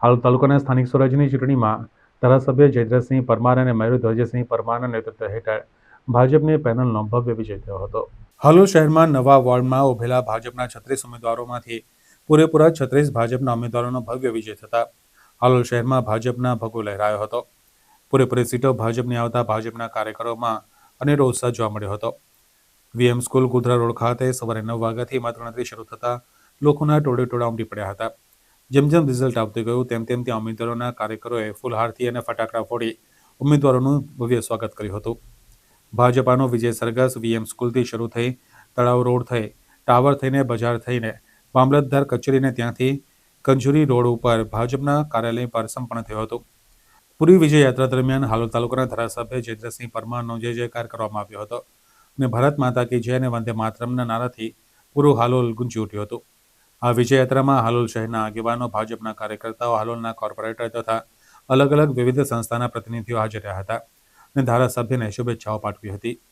હાલ તાલુકાના સ્થાનિક સ્વરાજ્યની ચૂંટણીમાં ધારાસભ્ય જયદ્રથસિંહ પરમાર અને મયુર ધ્વજસિંહ પરમારના નેતૃત્વ હેઠળ ભાજપની પેનલનો ભવ્ય વિજય થયો હતો. હાલોલ શહેરમાં નવા વોર્ડમાં ઉભેલા ભાજપના 36 ઉમેદવારોમાંથી પૂરેપૂરા 36 ભાજપના ઉમેદવારોનો ભવ્ય વિજય થતા હાલોલ શહેરમાં ભાજપના ભગવો લહેરાયો હતો. પૂરેપૂરી સીટો ભાજપની આવતા ભાજપના કાર્યકરોમાં અનેરો ઉત્સાહ જોવા મળ્યો હતો. વીએમ સ્કૂલ ગોધરા રોડ ખાતે સવારે 9 વાગ્યાથી મતગણતરી શરૂ થતા લોકોના ટોળે ઉમટી પડ્યા હતા. જેમ જેમ રિઝલ્ટ આવતું ગયું તેમ તેમ ત્યાં ઉમેદવારોના કાર્યકરોએ ફૂલહારથી અને ફટાકડા ફોડી ઉમેદવારોનું ભવ્ય સ્વાગત કર્યું હતું. ભાજપાનો વિજય સરઘસ વીએમ સ્કૂલથી શરૂ થઈ તળાવ રોડ થઈ ટાવર થઈને બજાર થઈને મામલતદાર કચેરીને ત્યાંથી કંજુરી રોડ ઉપર ભાજપના કાર્યાલય પર સંપન્ન થયો હતો. પૂરી વિજય યાત્રા દરમિયાન હાલોલ તાલુકાના ધારાસભ્ય જયદ્રથસિંહ પરમારનો જય જયકાર કરવામાં આવ્યો હતો અને ભારત માતા કી જય અને વંદે માતરમના નારાથી પૂરું હાલોલ ગુંજી ઉઠ્યું હતું. આ વિજય યાત્રામાં હાલોલ શહેરના આગેવાનો, ભાજપના કાર્યકર્તાઓ, હાલોલના કોર્પોરેટર તથા અલગ અલગ વિવિધ સંસ્થાના પ્રતિનિધિઓ હાજર રહ્યા હતા અને ધારાસભ્યને શુભેચ્છાઓ પાઠવી હતી.